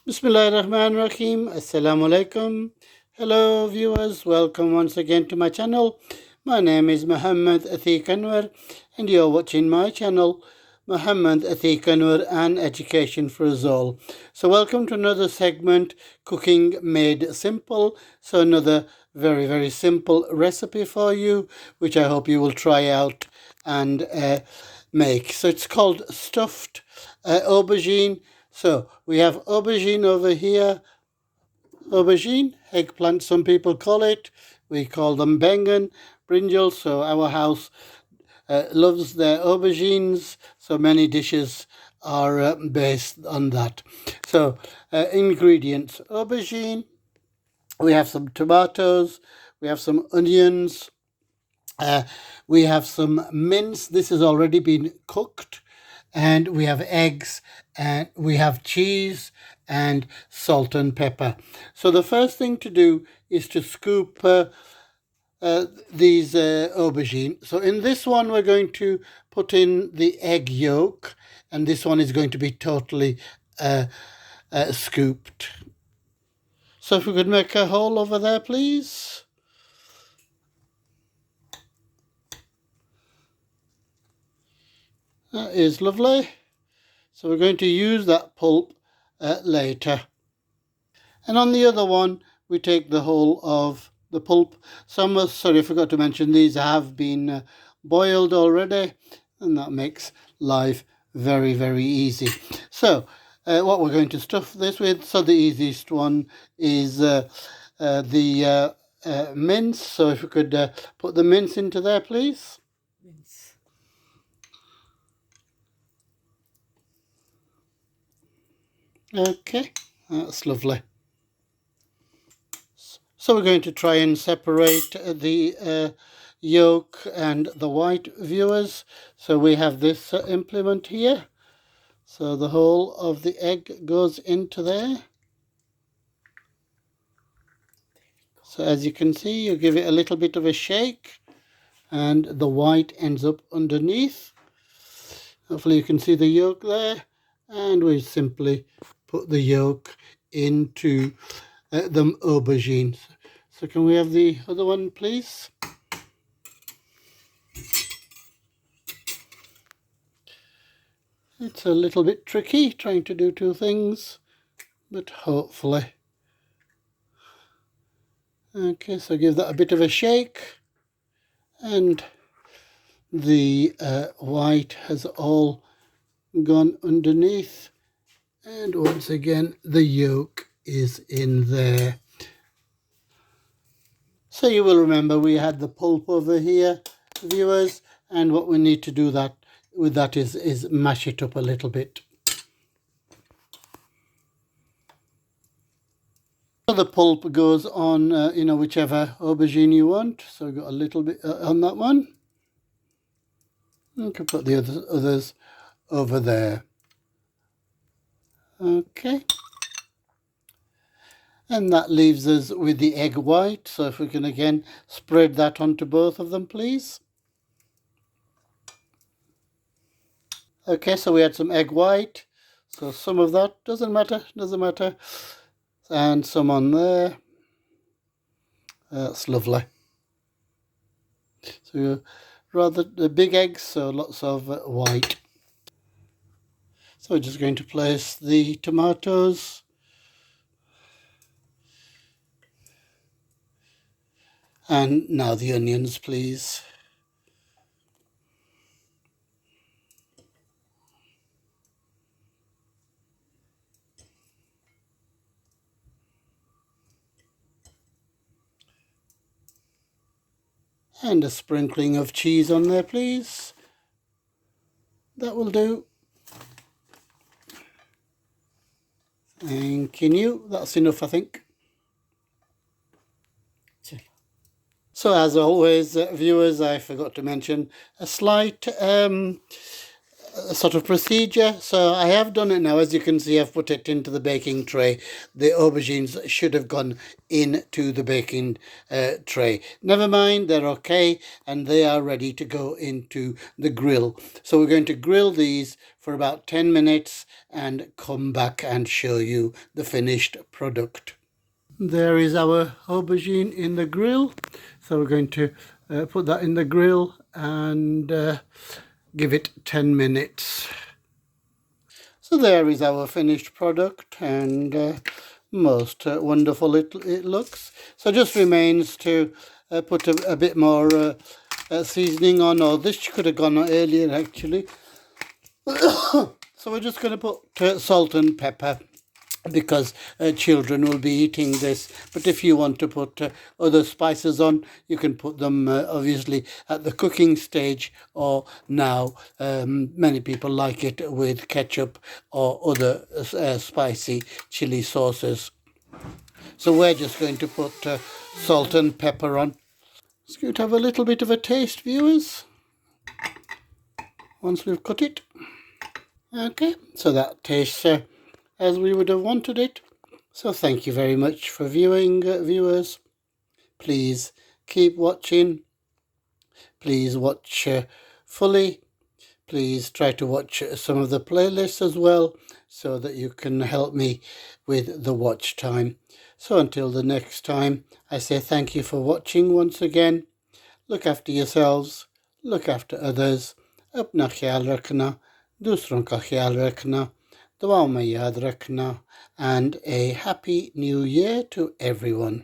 Bismillahirrahmanirrahim. Assalamu alaikum. Hello viewers, welcome once again to my channel. My name is Muhammad Atiq Anwar and you're watching my channel Muhammad Atiq Anwar and Education for Us All. So welcome to another segment, Cooking Made Simple. So another very simple recipe for you, which I hope you will try out and make. So it's called stuffed aubergine. So we have aubergine over here. Aubergine, eggplant some people call it. We call them bengan, brinjal. So our house loves their aubergines. So many dishes are based on that. So ingredients: aubergine. We have some tomatoes. We have some onions. We have some mince. This has already been cooked. And we have eggs, and we have cheese and salt and pepper. So the first thing to do is to scoop these aubergine. So in this one we're going to put in the egg yolk, and this one is going to be totally scooped. So if we could make a hole over there, please. That is lovely. So we're going to use that pulp later. And on the other one, we take the whole of the pulp. Sorry, I forgot to mention, these have been boiled already, and that makes life very easy. So what we're going to stuff this with, so the easiest one is the mince. So if we could put the mince into there, please. Mince. Okay, that's lovely. So we're going to try and separate the yolk and the white, viewers. So we have this implement here. So the whole of the egg goes into there. So as you can see, you give it a little bit of a shake and the white ends up underneath. Hopefully you can see the yolk there. And we simply put the yolk into the aubergine. So can we have the other one, please? It's a little bit tricky trying to do two things, but hopefully. Okay, so give that a bit of a shake, and the white has all gone underneath, and once again the yolk is in there. So you will remember we had the pulp over here, viewers, and what we need to do with that is mash it up a little bit. So the pulp goes on, whichever aubergine you want. So we've got a little bit on that one. You can put the others over there. Okay. And that leaves us with the egg white. So if we can again spread that onto both of them, please. Okay, so we had some egg white. So some of that, doesn't matter. And some on there. That's lovely. So rather the big eggs, so lots of white. So we're just going to place the tomatoes. And now the onions, please. And a sprinkling of cheese on there, please. That will do. Thank you. That's enough, I think. So as always, viewers, I forgot to mention a slight sort of procedure. So I have done it now. As you can see, I've put it into the baking tray. The aubergines should have gone into the baking tray. Never mind, they're okay, and they are ready to go into the grill. So we're going to grill these for about 10 minutes and come back and show you the finished product. There is our aubergine in the grill. So we're going to put that in the grill and give it 10 minutes. So there is our finished product, and most wonderful it looks. So just remains to put a bit more seasoning on, or this could have gone earlier actually. So we're just going to put salt and pepper, because children will be eating this. But if you want to put other spices on, you can put them obviously at the cooking stage, or now. Many people like it with ketchup or other spicy chili sauces. So we're just going to put salt and pepper on. It's going to have a little bit of a taste, viewers, once we've cut it. Okay, so that tastes as we would have wanted it. So thank you very much for viewing, viewers. Please keep watching. Please watch fully. Please try to watch some of the playlists as well, so that you can help me with the watch time. So until the next time, I say thank you for watching once again. Look after yourselves. Look after others. अपना ख्याल रखना, दूसरों का ख्याल रखना, दुआओं में याद रखना, and a happy new year to everyone.